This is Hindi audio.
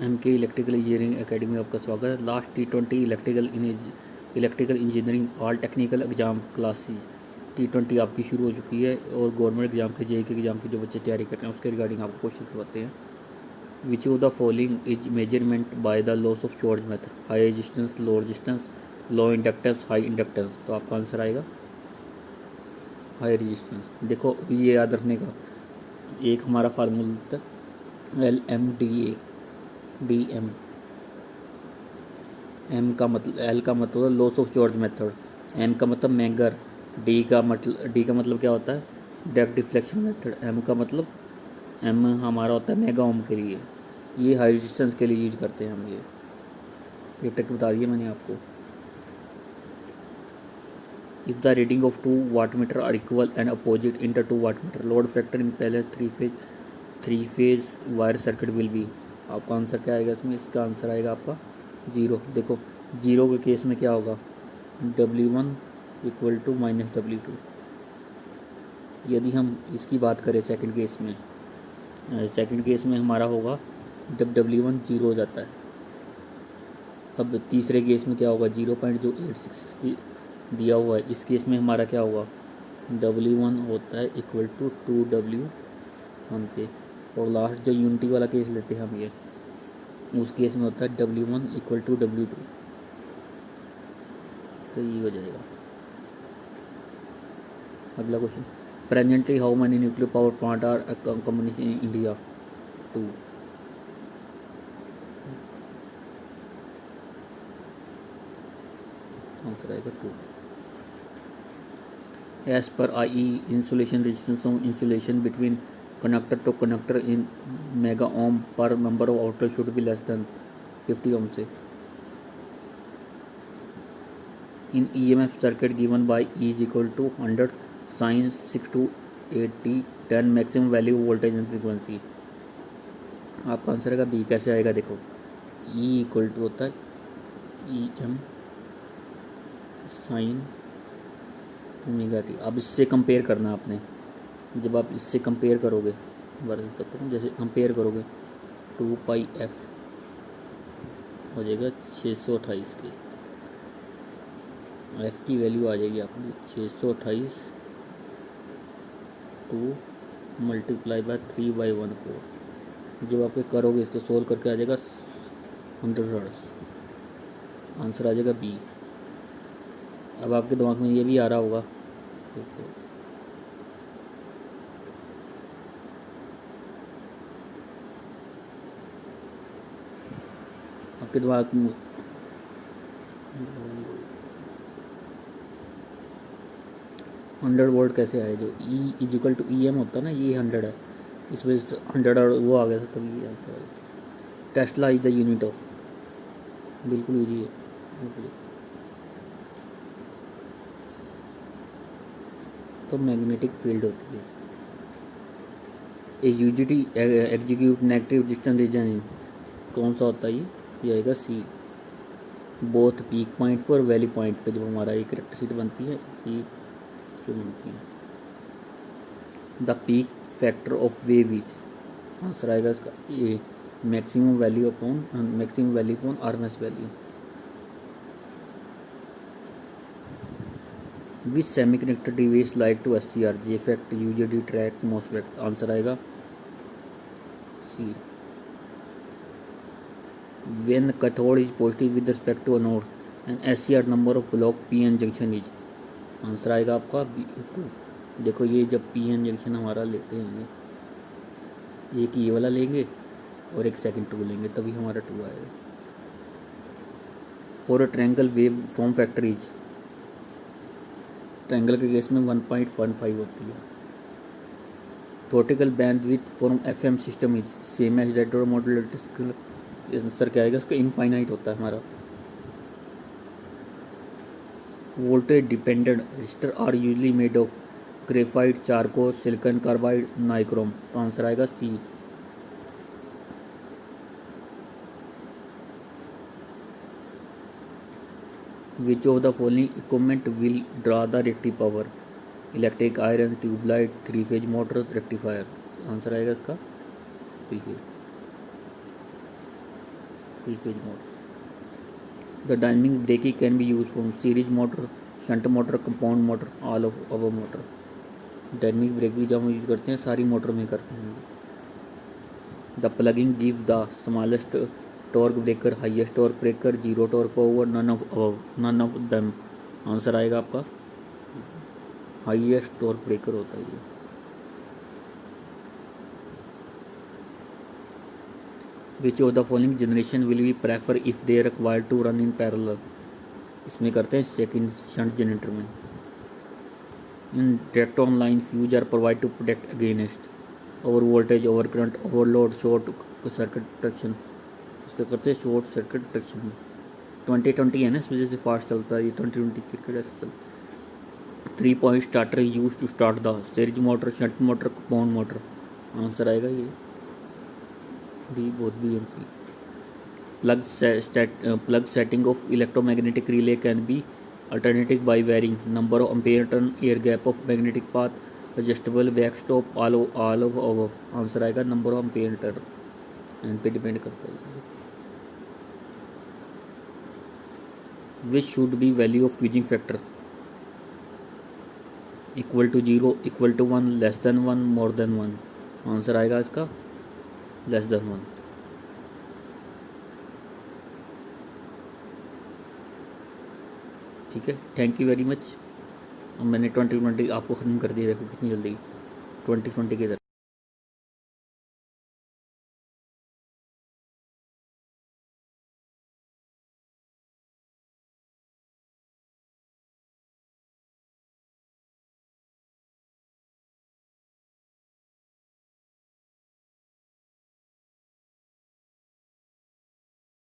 एमके इलेक्ट्रिकल इंजीनियरिंग एकेडमी में आपका स्वागत है। Last T20 electrical engineering all technical exam classes T20 आपकी शुरू हो चुकी है और गवर्नमेंट एग्जाम के जेईई के एग्ज़ाम की जो बच्चे तैयारी कर रहे हैं उसके रिगार्डिंग आपको क्वेश्चन करवाते हैं। विच of the following is measurement by the loss of George method? High resistance, low resistance, low inductance, high inductance. तो आपका आंसर आएगा हाई रेजिस्टेंस। देखो ये याद रखने का एक हमारा फार्मूला था LMDA एम का मतलब एल का मतलब loss of George method, M का मतलब मैगर, डी का मतलब क्या होता है डायरेक्ट डिफ्लेक्शन मेथड, एम हमारा होता है मेगा ओम के लिए। ये हाई रेजिस्टेंस के लिए यूज करते हैं हम। ये ट्रिक बता दिया मैंने आपको। If the reading of 2 wattmeter are equal and opposite in the 2 wattmeter load factor in पहले three phase wire circuit will be. आपका आंसर क्या आएगा इसमें? इसका आंसर आएगा आपका 0। देखो 0 के केस में क्या होगा W1 equal to minus W2। यदि हम इसकी बात करें सेकंड केस में हमारा होगा जब W1 0 हो जाता है। अब तीसरे केस में क्या होगा 0.0866 दिया हुआ है, इस केस में हमारा क्या होगा W1 होता है इक्वल टू 2W1 के। और लास्ट जो यूनिटी वाला केस लेते हैं हम ये, उस केस में होता है W1 इक्वल टू W2। तो ये हो जाएगा। अगला question, presently how many nuclear power plant are communication in India? 2। Answer आएगा 2। As per IE insulation resistance of insulation between conductor to conductor in mega ohm per number of outlets should be less than 50 ohm से। in EMF circuit given by E is equal to 100 sin 6 to 80 10 maximum value voltage and frequency। आपका आंसर आएगा बी। कैसे आएगा देखो E इक्वल टू होता है EM साइन ओमेगा टी। अब इससे कंपेयर करना आपने। जब आप इससे कंपेयर करोगे जैसे कंपेयर करोगे 2πf हो जाएगा 628 की। एफ की वैल्यू आ जाएगी आपकी 628 2 मल्टीप्लाई बाय 3/14। जब आपके करोगे इसको सोल्व करके आ जाएगा 100 हर्ट्ज। आंसर आ जाएगा बी। अब आपके दिमाग में ये भी आ रहा होगा आपके दिमाग में 100 वोल्ट कैसे आए? जो E इजिकल टू EM होता है ना, ये 100 है, इस वजह से 100 और वो आ गया था तभी ये आंसर आया। Tesla is the unit of, बिल्कुल ईजी है। तो मैग्नेटिक फील्ड होती है इसकी। UGT execute negative distance region कौन सा होता है? ये आएगा सी। बोथ पीक पॉइंट पर वैली पॉइंट पे जब हमारा एक इलेक्ट्रिसिटी बनती है ये बनती है। The peak factor of wave is, answer आएगा इसका ये maximum value upon RMS value. Which semiconductor device like to SCR J effect UJT triac MOSFET. Answer आएगा C. When cathode is positive with respect to anode and SCR number of block PN junction is, answer आएगा आपका B2। देखो ये जब PN जंक्शन हमारा लेते हैं, एक ये वाला लेंगे और एक सेकंड 2 लेंगे तभी हमारा 2 आएगा। और triangle wave form factor is, triangle के केस में 1.15 होती है। Total bandwidth form FM system is same as red modulated. Answer क्या आएगा इसका? इनफाइनाइट होता है हमारा। Voltage dependent resistor are usually made of graphite, charcoal, silicon carbide, nichrome. तो आंसर आएगा C. Which of the following equipment will draw the reactive power? Electric iron, tube light, 3 phase motor, rectifier. Answer आएगा इसका 3 phase. 3 phase motor. The dynamic braking can be use from series motor, shunt motor, compound motor, all of our motor. Dynamic braking जब हम यूज करते हैं सारी मोटर में करते हैं। The plugging give the smallest torque breaker, highest torque breaker, zero torque power, none of them. Answer आएगा आपका हाईएस्ट टॉर्क ब्रेकर होता है ये। Which of the following generation will be prefer if they required to run in parallel. इसमें करते हैं सेकंड शंट जनरेटर में। In direct online fuse are provide to protect against over voltage, over current, overload, short circuit protection. इसका करते हैं शॉर्ट सर्किट प्रोटेक्शन। 2020 है ना, इस वजह से फास्ट चलता है ये। 2020 क्रिकेट ऐसे चलता है। 3 point starter use to start the series motor, shunt motor, compound motor. Answer आएगा ये D, both B and C. Plug setting of electromagnetic relay can be alternative by varying number of ampere turn, air gap of magnetic path, adjustable backstop, all of above। Answer आएगा number of ampere turn, N पे डिपेंड करता है। Which should be value of fusing factor, equal to 0, equal to 1, less than 1, more than 1। Answer आएगा इसका लेस देन 1। ठीक है, थैंक यू वेरी मच। मैंने 2020 आपको ख़त्म कर दिया, देखो कितनी जल्दी 2020 के